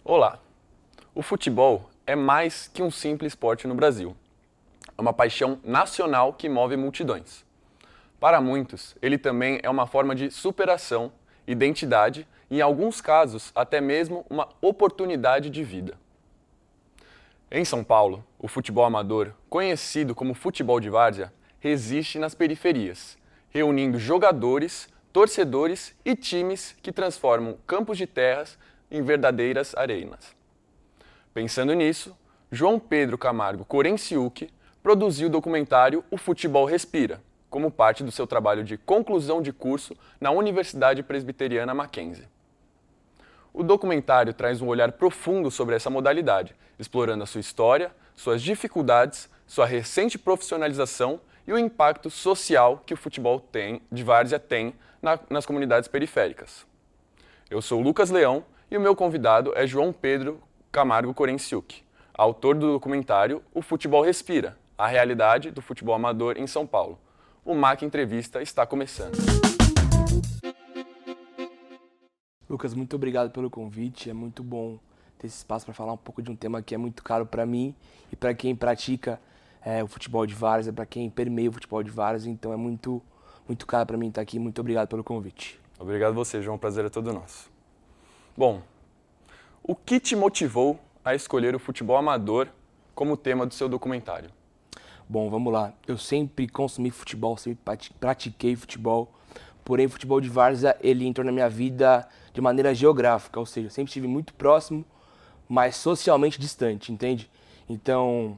Olá! O futebol é mais que um simples esporte no Brasil. É uma paixão nacional que move multidões. Para muitos, ele também é uma forma de superação, identidade e, em alguns casos, até mesmo uma oportunidade de vida. Em São Paulo, o futebol amador, conhecido como futebol de várzea, resiste nas periferias, reunindo jogadores, torcedores e times que transformam campos de terras em verdadeiras arenas. Pensando nisso, João Pedro Camargo Corenciuc produziu o documentário O Futebol Respira, como parte do seu trabalho de conclusão de curso na Universidade Presbiteriana Mackenzie. O documentário traz um olhar profundo sobre essa modalidade, explorando a sua história, suas dificuldades, sua recente profissionalização e o impacto social que o futebol de várzea tem nas comunidades periféricas. Eu sou Lucas Leão e o meu convidado é João Pedro Camargo Corenciuc, autor do documentário O Futebol Respira, a realidade do futebol amador em São Paulo. O MAC Entrevista está começando. Lucas, muito obrigado pelo convite. É muito bom ter esse espaço para falar um pouco de um tema que é muito caro para mim e para quem pratica o futebol de várzea, para quem permeia o futebol de várzea. Então é muito caro para mim estar aqui. Muito obrigado pelo convite. Obrigado a você, João. O prazer é todo nosso. Bom, o que te motivou a escolher o futebol amador como tema do seu documentário? Bom, vamos lá. Eu sempre consumi futebol, sempre pratiquei futebol. Porém, o futebol de várzea, ele entrou na minha vida de maneira geográfica, ou seja, eu sempre estive muito próximo, mas socialmente distante, entende? Então,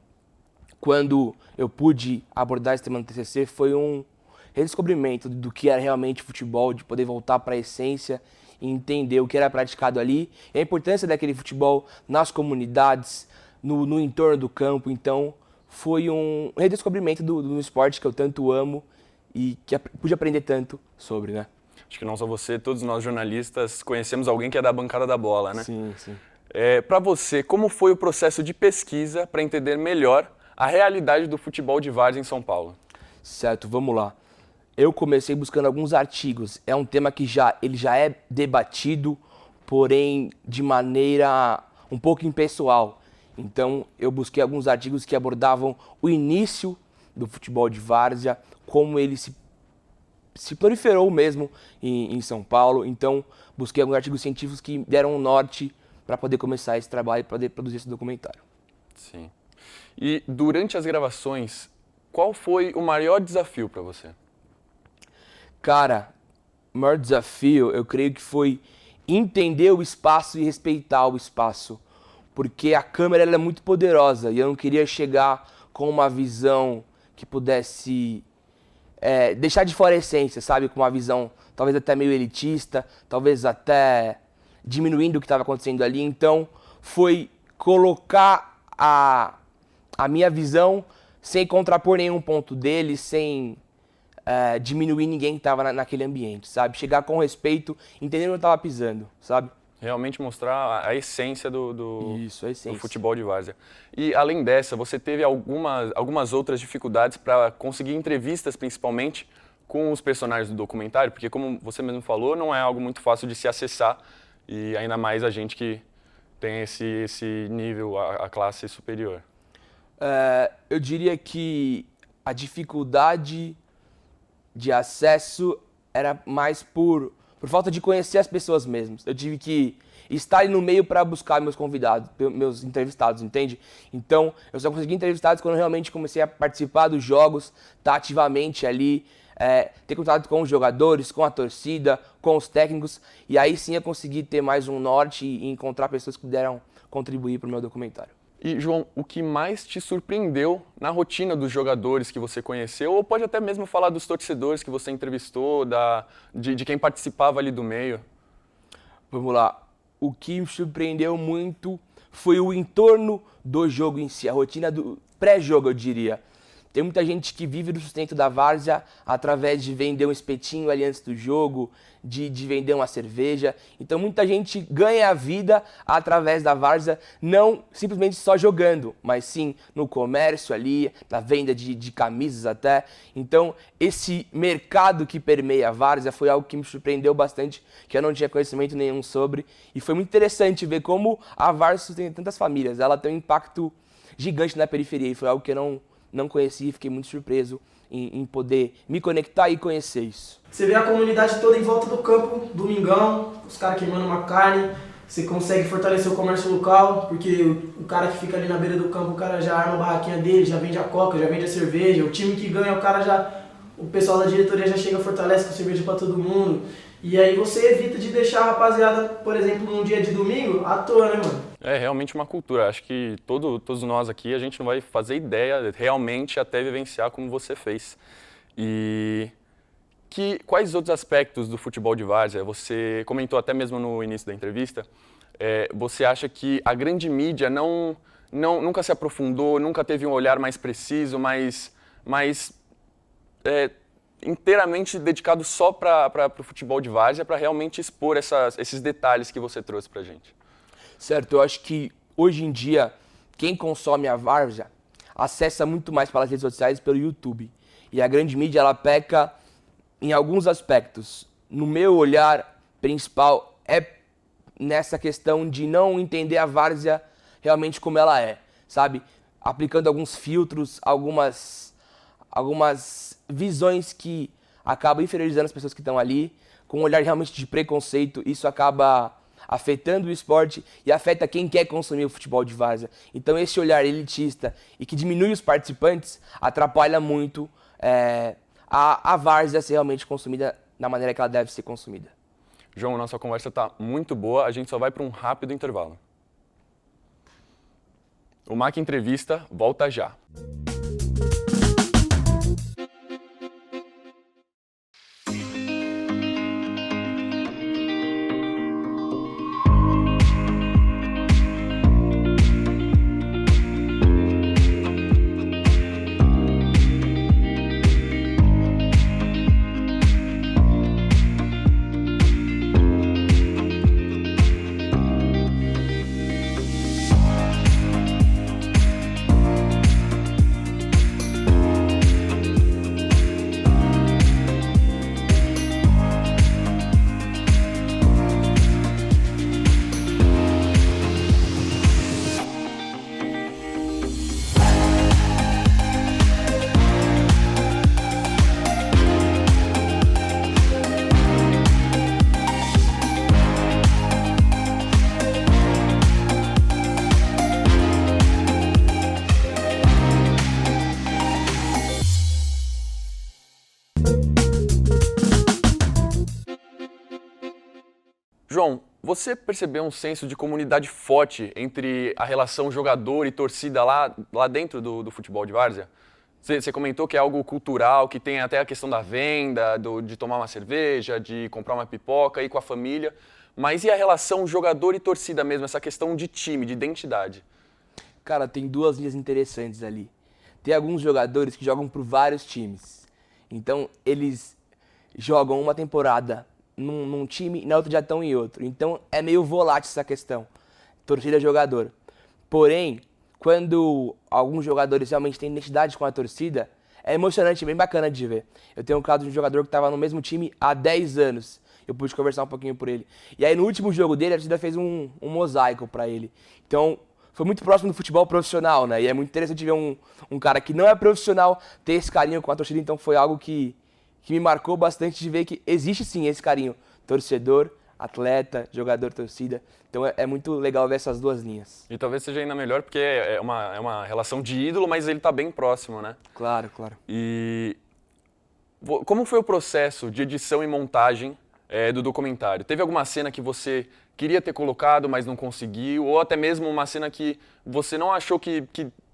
quando eu pude abordar esse tema no TCC, foi um redescobrimento do que era realmente futebol, de poder voltar para a essência e entender o que era praticado ali, e a importância daquele futebol nas comunidades, no entorno do campo. Então, foi um redescobrimento do esporte que eu tanto amo e que pude aprender tanto sobre, né? Acho que não só você, todos nós jornalistas conhecemos alguém que é da bancada da bola, né? Sim, sim. Para você, como foi o processo de pesquisa para entender melhor a realidade do futebol de várzea em São Paulo? Certo, vamos lá. Eu comecei buscando alguns artigos. É um tema que ele já é debatido, porém de maneira um pouco impessoal. Então, eu busquei alguns artigos que abordavam o início do futebol de várzea, como ele se proliferou mesmo em São Paulo. Então, busquei alguns artigos científicos que deram um norte para poder começar esse trabalho e poder produzir esse documentário. Sim. E durante as gravações, qual foi o maior desafio para você? Cara, o maior desafio, eu creio que foi entender o espaço e respeitar o espaço. Porque a câmera ela é muito poderosa e eu não queria chegar com uma visão que pudesse deixar de fora a essência, sabe? Com uma visão talvez até meio elitista, talvez até diminuindo o que estava acontecendo ali. Então, foi colocar a minha visão sem contrapor nenhum ponto dele, sem diminuir ninguém que estava naquele ambiente, sabe? Chegar com respeito, entendendo onde eu estava pisando, sabe? Realmente mostrar a essência do futebol de várzea. E além dessa, você teve algumas outras dificuldades para conseguir entrevistas, principalmente com os personagens do documentário, porque como você mesmo falou, não é algo muito fácil de se acessar, e ainda mais a gente que tem esse nível, a classe superior. Eu diria que a dificuldade de acesso era mais por falta de conhecer as pessoas mesmo. Eu tive que estar ali no meio para buscar meus convidados, meus entrevistados, entende? Então, eu só consegui entrevistados quando eu realmente comecei a participar dos jogos, estar ativamente ali, ter contato com os jogadores, com a torcida, com os técnicos, e aí sim eu consegui ter mais um norte e encontrar pessoas que puderam contribuir para o meu documentário. E, João, o que mais te surpreendeu na rotina dos jogadores que você conheceu, ou pode até mesmo falar dos torcedores que você entrevistou, de quem participava ali do meio? Vamos lá. O que me surpreendeu muito foi o entorno do jogo em si, a rotina do pré-jogo, eu diria. Tem muita gente que vive do sustento da várzea através de vender um espetinho ali antes do jogo, de vender uma cerveja. Então muita gente ganha a vida através da várzea, não simplesmente só jogando, mas sim no comércio ali, na venda de camisas até. Então esse mercado que permeia a várzea foi algo que me surpreendeu bastante, que eu não tinha conhecimento nenhum sobre. E foi muito interessante ver como a várzea sustenta tantas famílias. Ela tem um impacto gigante na periferia e foi algo que eu não conhecia e fiquei muito surpreso em poder me conectar e conhecer isso. Você vê a comunidade toda em volta do campo, domingão, os caras queimando uma carne, você consegue fortalecer o comércio local, porque o cara que fica ali na beira do campo, o cara já arma a barraquinha dele, já vende a coca, já vende a cerveja, o time que ganha, o pessoal da diretoria já chega e fortalece com cerveja para todo mundo. E aí você evita de deixar a rapaziada, por exemplo, num dia de domingo, à toa, né, mano? É realmente uma cultura. Acho que todos nós aqui, a gente não vai fazer ideia realmente até vivenciar como você fez. E quais outros aspectos do futebol de várzea? Você comentou até mesmo no início da entrevista, você acha que a grande mídia nunca se aprofundou, nunca teve um olhar mais preciso, mais inteiramente dedicado só para o futebol de várzea, para realmente expor esses detalhes que você trouxe para a gente? Certo, eu acho que hoje em dia quem consome a várzea acessa muito mais pelas redes sociais e pelo YouTube. E a grande mídia ela peca em alguns aspectos. No meu olhar principal é nessa questão de não entender a várzea realmente como ela é, sabe? Aplicando alguns filtros, algumas visões que acabam inferiorizando as pessoas que estão ali, com um olhar realmente de preconceito. Isso acaba afetando o esporte e afeta quem quer consumir o futebol de várzea. Então esse olhar elitista e que diminui os participantes atrapalha muito a várzea ser realmente consumida da maneira que ela deve ser consumida. João, nossa conversa está muito boa, a gente só vai para um rápido intervalo. O MAC Entrevista volta já. João, você percebeu um senso de comunidade forte entre a relação jogador e torcida lá dentro do futebol de várzea? Você comentou que é algo cultural, que tem até a questão da venda, de tomar uma cerveja, de comprar uma pipoca, ir com a família. Mas e a relação jogador e torcida mesmo, essa questão de time, de identidade? Cara, tem duas linhas interessantes ali. Tem alguns jogadores que jogam por vários times. Então, eles jogam uma temporada num time e na outra já estão em outro. Então, é meio volátil essa questão, torcida-jogador. Porém, quando alguns jogadores realmente têm identidade com a torcida, é emocionante, bem bacana de ver. Eu tenho um caso de um jogador que estava no mesmo time há 10 anos. Eu pude conversar um pouquinho por ele. E aí, no último jogo dele, a torcida fez um mosaico para ele. Então, foi muito próximo do futebol profissional, né? E é muito interessante ver um cara que não é profissional ter esse carinho com a torcida. Então, foi algo que me marcou bastante de ver que existe sim esse carinho. Torcedor, atleta, jogador, torcida. Então é muito legal ver essas duas linhas. E talvez seja ainda melhor porque é uma relação de ídolo, mas ele está bem próximo, né? Claro, claro. E como foi o processo de edição e montagem do documentário? Teve alguma cena que você queria ter colocado, mas não conseguiu? Ou até mesmo uma cena que você não achou que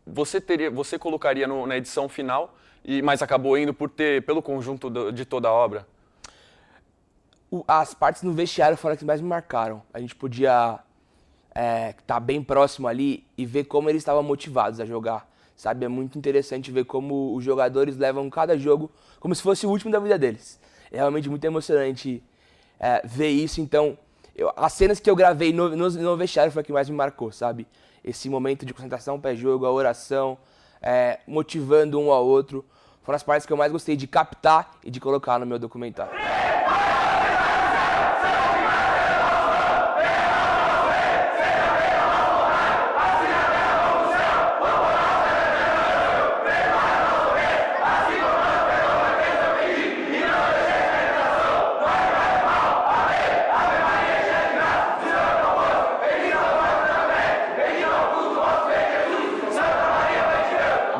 você colocaria na edição final, mas acabou indo pelo conjunto de toda a obra? As partes no vestiário foram as que mais me marcaram. A gente podia estar bem próximo ali e ver como eles estavam motivados a jogar. sabe? É muito interessante ver como os jogadores levam cada jogo como se fosse o último da vida deles. É realmente muito emocionante ver isso. Então, as cenas que eu gravei no vestiário foi a que mais me marcou, sabe? Esse momento de concentração pré-jogo, a oração, motivando um ao outro, foram as partes que eu mais gostei de captar e de colocar no meu documentário.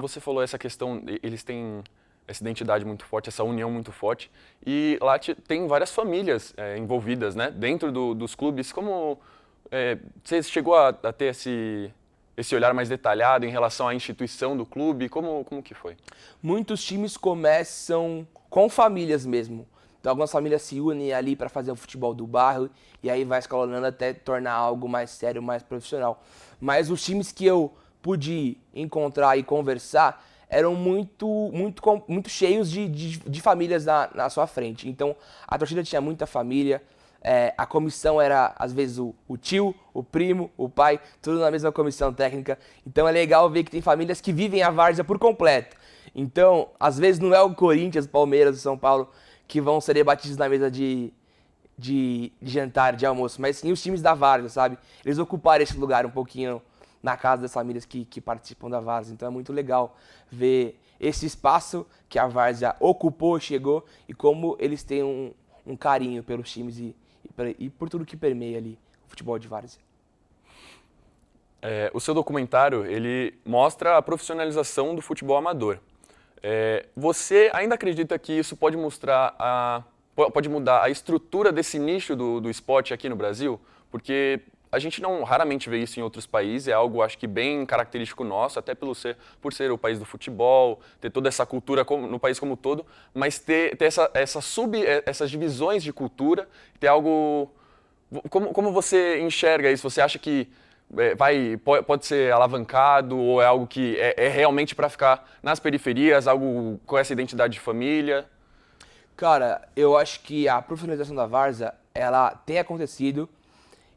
Você falou essa questão, eles têm essa identidade muito forte, essa união muito forte, e lá tem várias famílias envolvidas, né, dentro dos clubes. Como você chegou a ter esse olhar mais detalhado em relação à instituição do clube? Como que foi? Muitos times começam com famílias mesmo. Então, algumas famílias se unem ali para fazer o futebol do bairro e aí vai escalonando até tornar algo mais sério, mais profissional. Mas os times que eu pude encontrar e conversar eram muito cheios de famílias na sua frente. Então, a torcida tinha muita família, a comissão era, às vezes, o tio, o primo, o pai, tudo na mesma comissão técnica. Então, é legal ver que tem famílias que vivem a várzea por completo. Então, às vezes, não é o Corinthians, o Palmeiras, o São Paulo que vão ser debatidos na mesa de jantar, de almoço, mas sim os times da várzea, sabe? Eles ocuparam esse lugar um pouquinho na casa das famílias que participam da várzea. Então é muito legal ver esse espaço que a várzea ocupou, chegou, e como eles têm um carinho pelos times e por tudo que permeia ali o futebol de várzea. O seu documentário, ele mostra a profissionalização do futebol amador. Você ainda acredita que isso pode pode mudar a estrutura desse nicho do esporte aqui no Brasil? Porque a gente raramente vê isso em outros países, é algo, acho que, bem característico nosso, até por ser o país do futebol, ter toda essa cultura no país como um todo, mas ter essas divisões de cultura, ter algo... Como você enxerga isso? Você acha que pode ser alavancado ou é algo que é realmente para ficar nas periferias, algo com essa identidade de família? Cara, eu acho que a profissionalização da várzea, ela tem acontecido.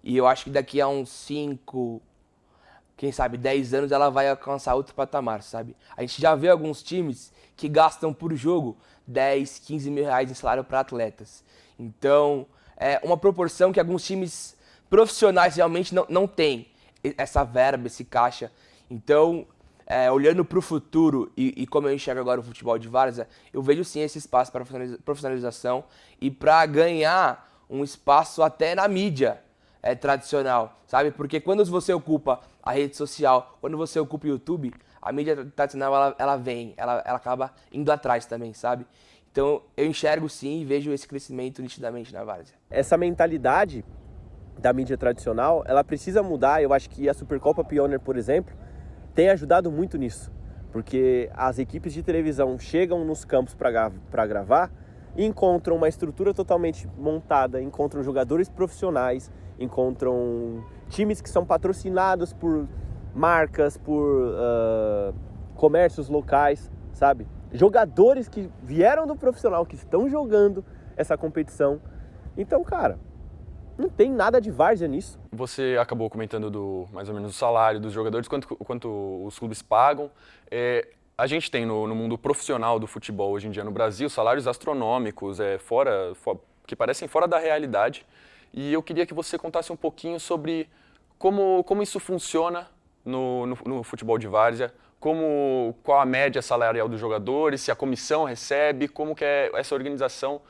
E eu acho que daqui a uns 5, quem sabe 10 anos, ela vai alcançar outro patamar, sabe? A gente já vê alguns times que gastam por jogo 10, 15 mil reais em salário para atletas. Então, é uma proporção que alguns times profissionais realmente não têm essa verba, esse caixa. Então, olhando para o futuro e como eu enxergo agora o futebol de várzea, eu vejo sim esse espaço para profissionalização e para ganhar um espaço até na mídia. Tradicional, sabe? Porque quando você ocupa a rede social, quando você ocupa o YouTube, a mídia tradicional, ela acaba indo atrás também, sabe? Então, eu enxergo sim e vejo esse crescimento nitidamente na várzea. Essa mentalidade da mídia tradicional, ela precisa mudar. Eu acho que a Supercopa Pioneer, por exemplo, tem ajudado muito nisso. Porque as equipes de televisão chegam nos campos para gravar e encontram uma estrutura totalmente montada, encontram jogadores profissionais, encontram times que são patrocinados por marcas, por comércios locais, sabe? Jogadores que vieram do profissional, que estão jogando essa competição. Então, cara, não tem nada de várzea nisso. Você acabou comentando mais ou menos o salário dos jogadores, quanto os clubes pagam. A gente tem no mundo profissional do futebol hoje em dia no Brasil salários astronômicos, que parecem fora da realidade. E eu queria que você contasse um pouquinho sobre como isso funciona no futebol de várzea, qual a média salarial dos jogadores, se a comissão recebe, como que é essa organização,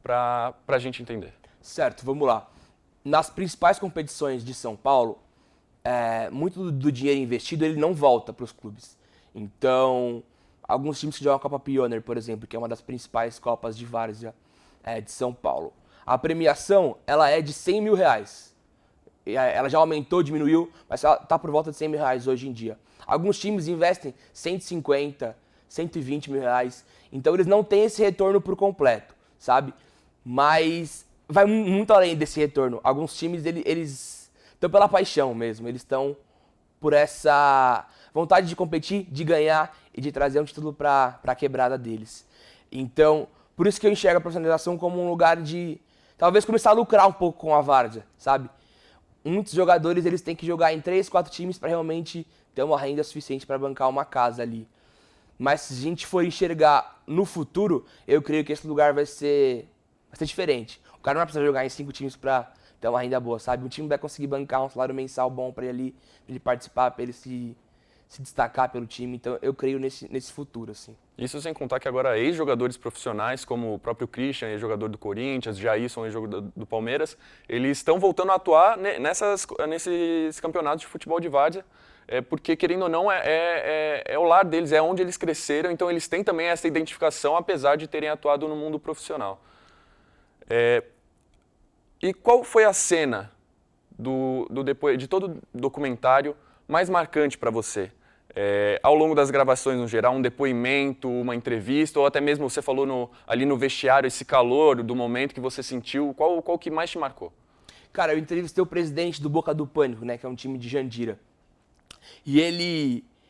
para a gente entender. Certo, vamos lá. Nas principais competições de São Paulo, muito do dinheiro investido ele não volta para os clubes. Então, alguns times que jogam a Copa Pioneer, por exemplo, que é uma das principais copas de várzea de São Paulo, a premiação ela é de 100 mil reais. Ela já aumentou, diminuiu, mas ela está por volta de 100 mil reais hoje em dia. Alguns times investem 150, 120 mil reais, então eles não têm esse retorno por completo, sabe? Mas vai muito além desse retorno. Alguns times, eles estão pela paixão mesmo, eles estão por essa vontade de competir, de ganhar e de trazer um título para a quebrada deles. Então, por isso que eu enxergo a profissionalização como um lugar de talvez começar a lucrar um pouco com a várzea, sabe? Muitos jogadores eles têm que jogar em 3, 4 times para realmente ter uma renda suficiente para bancar uma casa ali. Mas se a gente for enxergar no futuro, eu creio que esse lugar vai ser diferente. O cara não vai precisar jogar em 5 times para ter uma renda boa, sabe? O time vai conseguir bancar um salário mensal bom para ele participar, para ele se destacar pelo time. Então eu creio nesse futuro, assim. Isso sem contar que agora ex-jogadores profissionais, como o próprio Christian, ex-jogador do Corinthians, Jailson, ex-jogador do Palmeiras, eles estão voltando a atuar nesses campeonatos de futebol de várzea, porque, querendo ou não, é o lar deles, é onde eles cresceram, então eles têm também essa identificação, apesar de terem atuado no mundo profissional. E qual foi a cena de todo o documentário mais marcante para você? Ao longo das gravações, no geral, um depoimento, uma entrevista, ou até mesmo você falou ali no vestiário, esse calor do momento que você sentiu, qual que mais te marcou? Cara, eu entrevistei o presidente do Boca do Pânico, né, que é um time de Jandira. E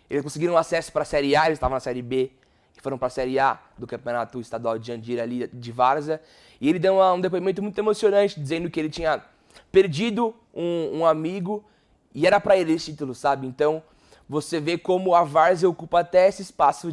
eles conseguiram acesso para a Série A, eles estavam na Série B, e foram para a Série A do Campeonato Estadual de Jandira ali, de várzea. E ele deu um depoimento muito emocionante, dizendo que ele tinha perdido um amigo e era para ele esse título, sabe? Então, você vê como a várzea ocupa até esse espaço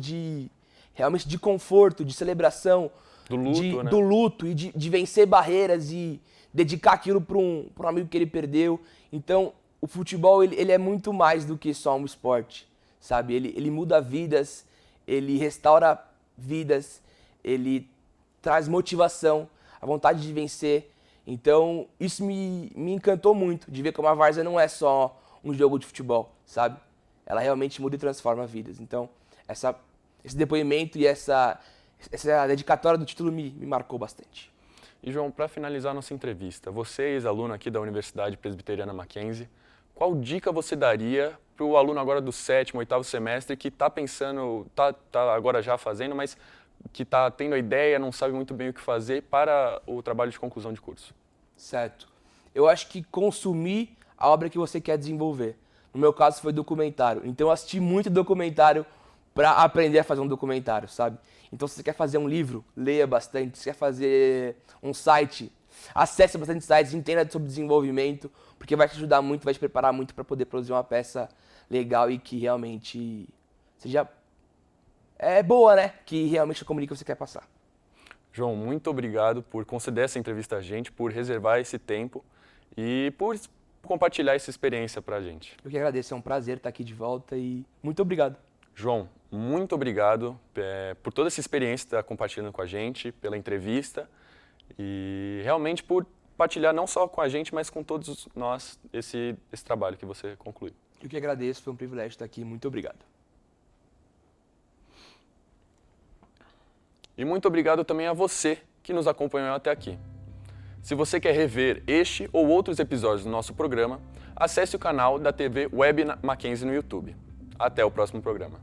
realmente de conforto, de celebração, do luto e de vencer barreiras e dedicar aquilo para um amigo que ele perdeu. Então, o futebol ele é muito mais do que só um esporte, sabe? Ele muda vidas, ele restaura vidas, ele traz motivação, a vontade de vencer. Então, isso me encantou muito, de ver como a várzea não é só um jogo de futebol, sabe? Ela realmente muda e transforma vidas. Então, esse depoimento e essa dedicatória do título me marcou bastante. E, João, para finalizar a nossa entrevista, você, ex-aluno aqui da Universidade Presbiteriana Mackenzie, qual dica você daria para o aluno agora do 7º, 8º semestre que está pensando, está agora já fazendo, mas que está tendo a ideia, não sabe muito bem o que fazer para o trabalho de conclusão de curso? Certo. Eu acho que consumir a obra que você quer desenvolver. No meu caso foi documentário. Então eu assisti muito documentário para aprender a fazer um documentário, sabe? Então se você quer fazer um livro, leia bastante. Se você quer fazer um site, acesse bastante sites, entenda sobre desenvolvimento, porque vai te ajudar muito, vai te preparar muito para poder produzir uma peça legal e que realmente seja boa, né? Que realmente comunique o que você quer passar. João, muito obrigado por conceder essa entrevista a gente, por reservar esse tempo e por compartilhar essa experiência para a gente. Eu que agradeço, é um prazer estar aqui de volta e muito obrigado. João, muito obrigado por toda essa experiência que está compartilhando com a gente, pela entrevista e realmente por partilhar não só com a gente, mas com todos nós esse trabalho que você concluiu. Eu que agradeço, foi um privilégio estar aqui, muito obrigado. E muito obrigado também a você que nos acompanhou até aqui. Se você quer rever este ou outros episódios do nosso programa, acesse o canal da TV Web Mackenzie no YouTube. Até o próximo programa.